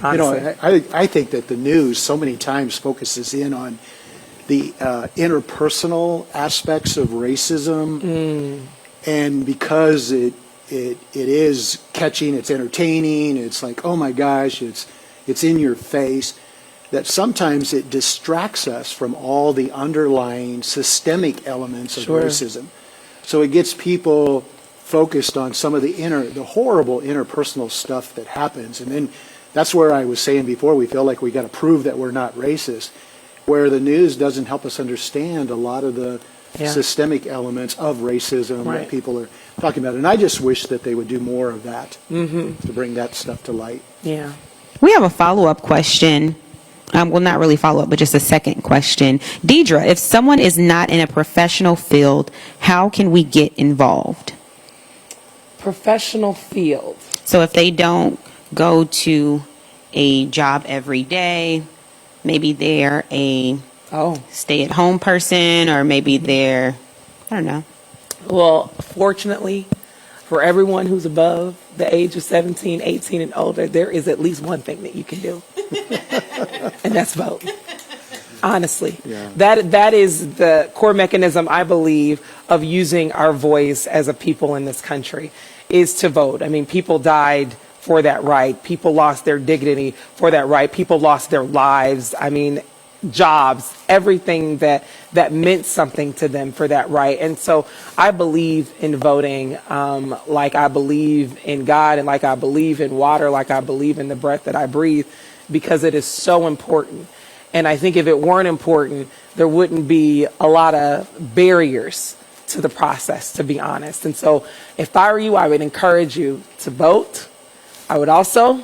honestly.
I think that the news so many times focuses in on the interpersonal aspects of racism, and because it is catching, it's entertaining, it's like, oh my gosh, it's in your face, that sometimes it distracts us from all the underlying systemic elements of
Sure.
racism. So it gets people focused on some of the horrible interpersonal stuff that happens, and then that's where I was saying before, we feel like we got to prove that we're not racist, where the news doesn't help us understand a lot of the
Yeah.
systemic elements of racism
Right.
that people are talking about. And I just wish that they would do more of that to bring that stuff to light.
Yeah.
We have a follow-up question. Well, not really follow-up, but just a second question. Deidre, if someone is not in a professional field, how can we get involved?
Professional field.
So if they don't go to a job every day, maybe they're a
Oh.
stay-at-home person, or maybe they're, I don't know.
Well, fortunately, for everyone who's above the age of 17, 18, and older, there is at least one thing that you can do, and that's vote. Honestly,
Yeah.
that is the core mechanism, I believe, of using our voice as a people in this country, is to vote. I mean, people died for that right. People lost their dignity for that right. People lost their lives. I mean, jobs, everything that meant something to them for that right. And so I believe in voting, like I believe in God, and like I believe in water, like I believe in the breath that I breathe, because it is so important. And I think if it weren't important, there wouldn't be a lot of barriers to the process, to be honest. And so if I were you, I would encourage you to vote. I would also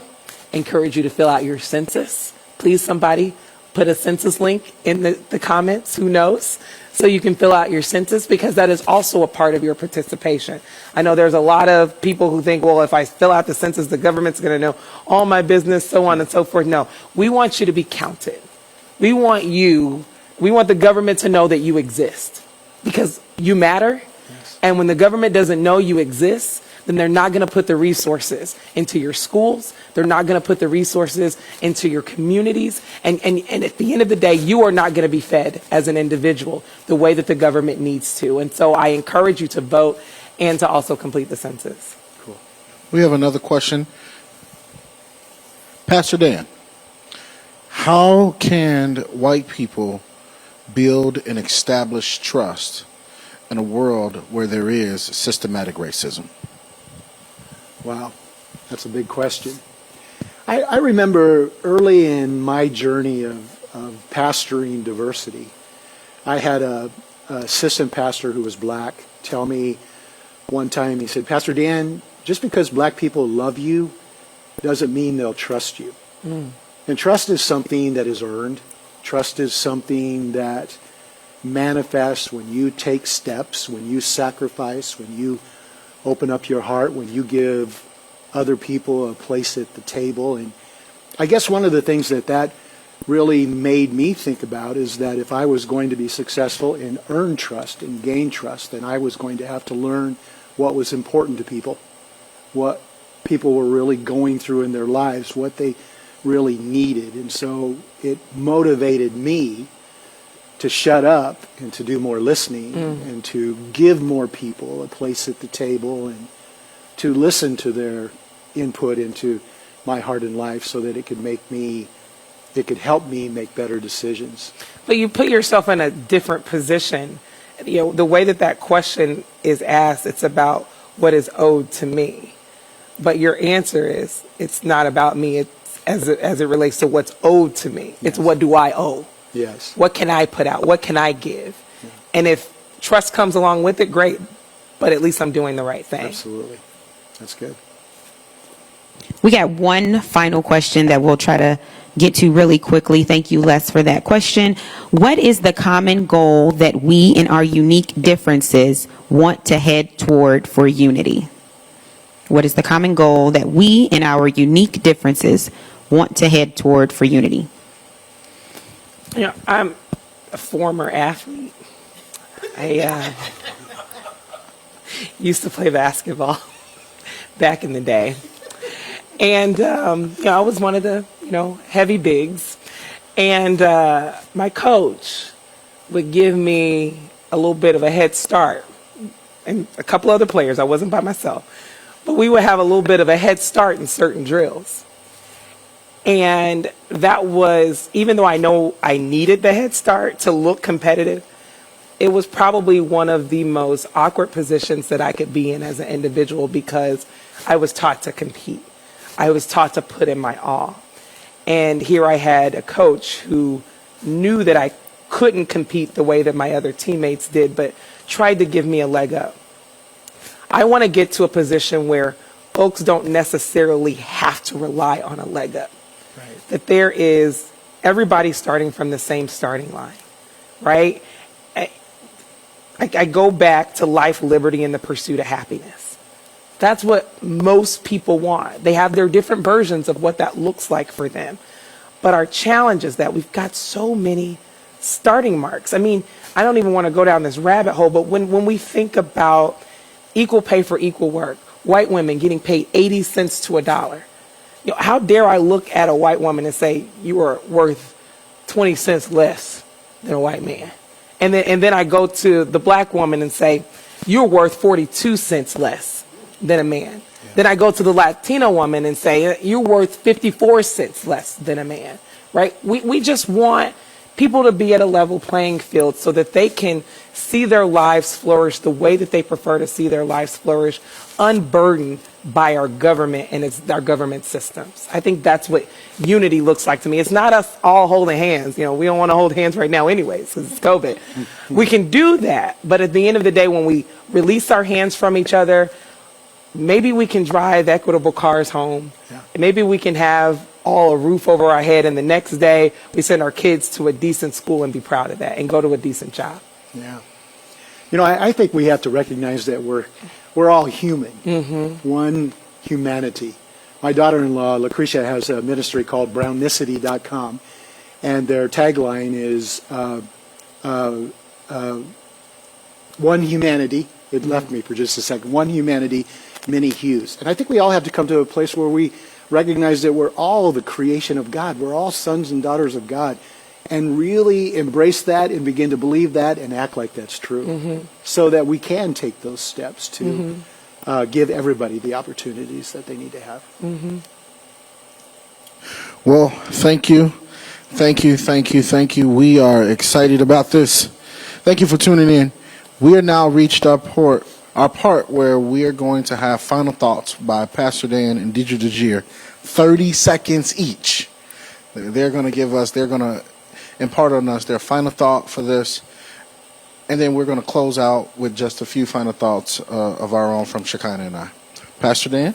encourage you to fill out your census. Please, somebody, put a census link in the comments, who knows, so you can fill out your census, because that is also a part of your participation. I know there's a lot of people who think, well, if I fill out the census, the government's going to know all my business, so on and so forth. No, we want you to be counted. We want the government to know that you exist, because you matter. Yes. And when the government doesn't know you exist, then they're not going to put the resources into your schools. They're not going to put the resources into your communities. And at the end of the day, you are not going to be fed as an individual the way that the government needs to. And so I encourage you to vote and to also complete the census.
Cool. We have another question. Pastor Dan, how can white people build and establish trust in a world where there is systematic racism?
Wow, that's a big question. I remember early in my journey of pastoring diversity, I had a assistant pastor who was black tell me one time, he said, Pastor Dan, just because black people love you doesn't mean they'll trust you. And trust is something that is earned. Trust is something that manifests when you take steps, when you sacrifice, when you open up your heart, when you give other people a place at the table. And I guess one of the things that really made me think about is that if I was going to be successful and earn trust and gain trust, then I was going to have to learn what was important to people, what people were really going through in their lives, what they really needed. And so it motivated me to shut up and to do more listening and to give more people a place at the table and to listen to their input into my heart and life so that it could help me make better decisions.
But you put yourself in a different position. You know, the way that question is asked, it's about what is owed to me. But your answer is, it's not about me. It's as it relates to what's owed to me. It's what do I owe?
Yes.
What can I put out? What can I give?
Yeah.
And if trust comes along with it, great. But at least I'm doing the right thing.
Absolutely. That's good.
We got one final question that we'll try to get to really quickly. Thank you, Les, for that question. What is the common goal that we in our unique differences want to head toward for unity? What is the common goal that we in our unique differences want to head toward for unity?
You know, I'm a former athlete. I used to play basketball back in the day. And, you know, I was one of the heavy bigs. And my coach would give me a little bit of a head start. And a couple other players, I wasn't by myself. But we would have a little bit of a head start in certain drills. And that was, even though I know I needed the head start to look competitive, it was probably one of the most awkward positions that I could be in as an individual because I was taught to compete. I was taught to put in my all. And here I had a coach who knew that I couldn't compete the way that my other teammates did, but tried to give me a leg up. I want to get to a position where folks don't necessarily have to rely on a leg up. Right. That there is everybody starting from the same starting line, right? I go back to life, liberty, and the pursuit of happiness. That's what most people want. They have their different versions of what that looks like for them. But our challenge is that we've got so many starting marks. I mean, I don't even want to go down this rabbit hole, but when we think about equal pay for equal work, white women getting paid 80 cents to $1, how dare I look at a white woman and say, you are worth 20 cents less than a white man? And then I go to the black woman and say, you're worth 42 cents less than a man. Yeah. Then I go to the Latino woman and say, you're worth 54 cents less than a man, right? We just want people to be at a level playing field so that they can see their lives flourish the way that they prefer to see their lives flourish, unburdened by our government and our government systems. I think that's what unity looks like to me. It's not us all holding hands. We don't want to hold hands right now anyways because it's COVID. We can do that, but at the end of the day, when we release our hands from each other, maybe we can drive equitable cars home. Yeah. Maybe we can have all a roof over our head, and the next day we send our kids to a decent school and be proud of that and go to a decent job.
Yeah. I think we have to recognize that we're all human. Mm-hmm. One humanity. My daughter-in-law, Lucretia, has a ministry called brownicity.com, and their tagline is one humanity. It left me for just a second. One humanity, many hues. And I think we all have to come to a place where we recognize that we're all the creation of God. We're all sons and daughters of God. And really embrace that and begin to believe that and act like that's true. Mm-hmm. So that we can take those steps to give everybody the opportunities that they need to have. Mm-hmm.
Well, thank you. Thank you, thank you, thank you. We are excited about this. Thank you for tuning in. We are now reached our part where we are going to have final thoughts by Pastor Dan and Deidre DeGier, 30 seconds each. They're going to impart on us their final thought for this, and then we're going to close out with just a few final thoughts of our own from Shekinah and I. Pastor Dan?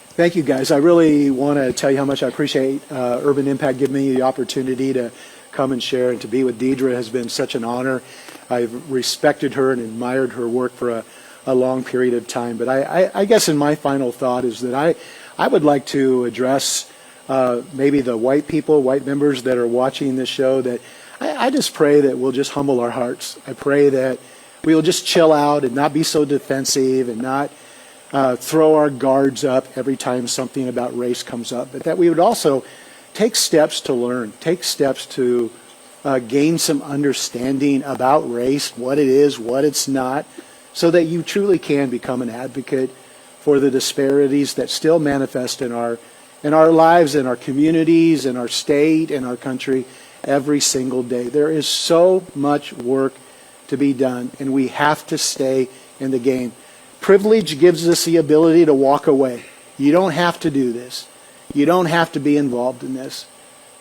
Thank you, guys. I really want to tell you how much I appreciate Urban Impact giving me the opportunity to come and share, and to be with Deidre has been such an honor. I've respected her and admired her work for a long period of time. But I guess in my final thought is that I would like to address maybe the white members that are watching this show, that I just pray that we'll just humble our hearts. I pray that we will just chill out and not be so defensive and not throw our guards up every time something about race comes up, but that we would also take steps to learn, take steps to gain some understanding about race, what it is, what it's not, so that you truly can become an advocate for the disparities that still manifest in our lives, in our communities, in our state, in our country every single day. There is so much work to be done, and we have to stay in the game. Privilege gives us the ability to walk away. You don't have to do this. You don't have to be involved in this.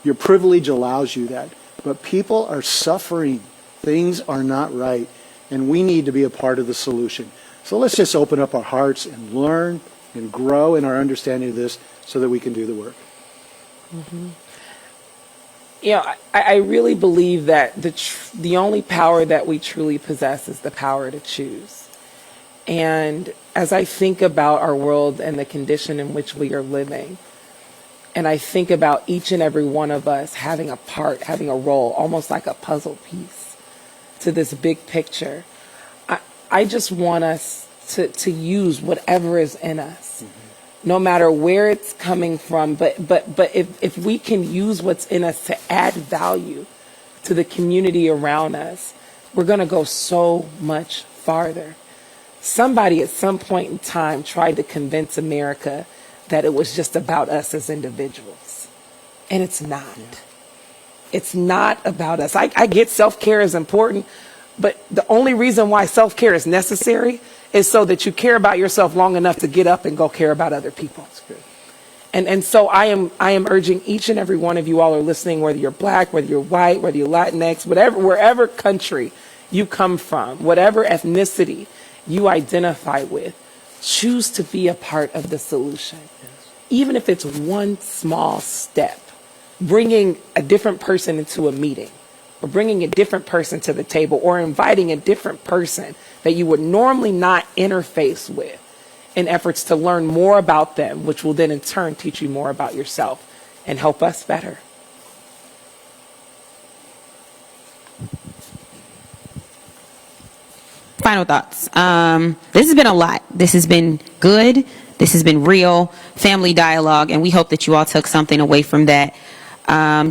Your privilege allows you that. But people are suffering. Things are not right. And we need to be a part of the solution. So let's just open up our hearts and learn and grow in our understanding of this so that we can do the work.
Mm-hmm. I really believe that the only power that we truly possess is the power to choose. And as I think about our world and the condition in which we are living, and I think about each and every one of us having a part, having a role, almost like a puzzle piece to this big picture, I just want us to use whatever is in us no matter where it's coming from. But if we can use what's in us to add value to the community around us, we're going to go so much farther. Somebody at some point in time tried to convince America that it was just about us as individuals. And it's not. It's not about us. I get self-care is important, but the only reason why self-care is necessary is so that you care about yourself long enough to get up and go care about other people. That's good. And so I am urging each and every one of you all are listening, whether you're black, whether you're white, whether you're Latinx, wherever country you come from, whatever ethnicity you identify with, choose to be a part of the solution. Even if it's one small step, bringing a different person into a meeting, or bringing a different person to the table, or inviting a different person that you would normally not interface with in efforts to learn more about them, which will then in turn teach you more about yourself and help us better.
Final thoughts. This has been a lot. This has been good. This has been real family dialogue, and we hope that you all took something away from that.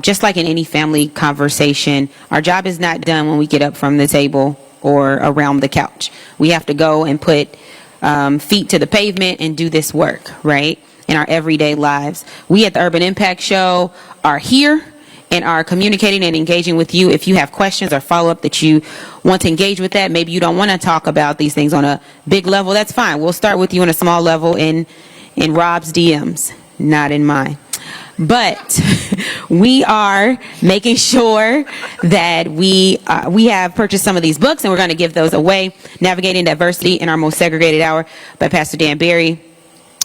Just like in any family conversation, our job is not done when we get up from the table or around the couch. We have to go and put feet to the pavement and do this work, right, in our everyday lives. We at the Urban Impact Show are here and are communicating and engaging with you. If you have questions or follow-up that you want to engage with that, maybe you don't want to talk about these things on a big level, that's fine. We'll start with you on a small level in Rob's DMs, not in mine. But we are making sure that we have purchased some of these books, and we're going to give those away. Navigating Diversity in Our Most Segregated Hour by Pastor Dan Berry.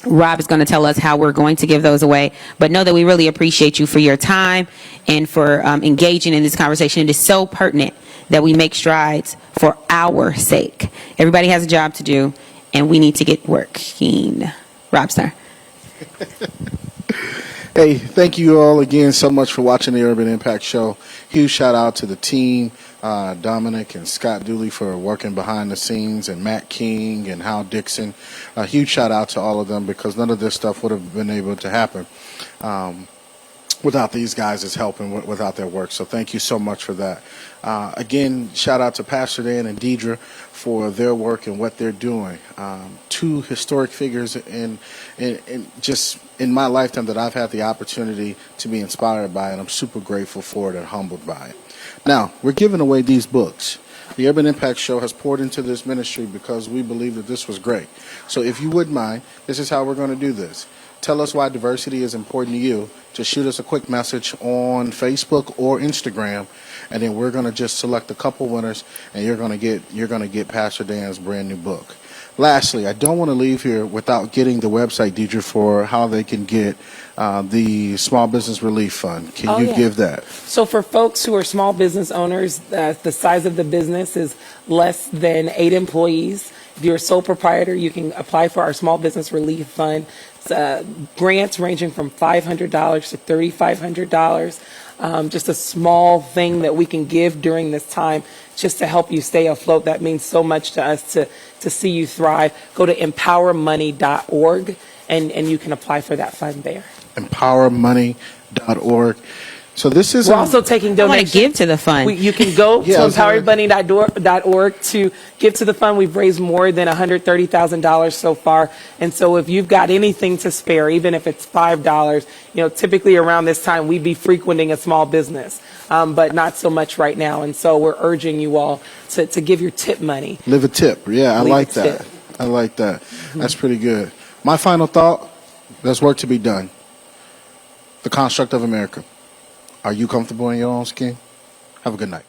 Rob is going to tell us how we're going to give those away. But know that we really appreciate you for your time and for engaging in this conversation. It is so pertinent that we make strides for our sake. Everybody has a job to do, and we need to get working. Rob Star.
Hey, thank you all again so much for watching the Urban Impact Show. Huge shout out to the team, Dominic and Scott Dooley for working behind the scenes, and Matt King and Hal Dixon. A huge shout out to all of them, because none of this stuff would have been able to happen without these guys' help and without their work. So thank you so much for that. Again, shout out to Pastor Dan and Deidre for their work and what they're doing. Two historic figures in just in my lifetime that I've had the opportunity to be inspired by, and I'm super grateful for it and humbled by it. Now, we're giving away these books. The Urban Impact Show has poured into this ministry because we believe that this was great. So if you wouldn't mind, this is how we're going to do this. Tell us why diversity is important to you. Just shoot us a quick message on Facebook or Instagram, and then we're going to just select a couple winners, and you're going to get Pastor Dan's brand new book. Lastly, I don't want to leave here without getting the website, Deidre, for how they can get the Small Business Relief Fund. Can you give that?
So for folks who are small business owners, the size of the business is less than 8 employees. If you're a sole proprietor, you can apply for our Small Business Relief Fund. Grants ranging from $500 to $3,500. Just a small thing that we can give during this time just to help you stay afloat. That means so much to us to see you thrive. Go to empowermoney.org and you can apply for that fund there.
Empowermoney.org. So this is
We're also taking donations.
I want to give to the fund.
You can go to empowermoney.org to give to the fund. We've raised more than $130,000 so far. And so if you've got anything to spare, even if it's $5, typically around this time we'd be frequenting a small business, but not so much right now. And so we're urging you all to give your tip money.
Live a tip. Yeah, I like that. I like that. That's pretty good. My final thought, there's work to be done. The construct of America. Are you comfortable in your own skin? Have a good night.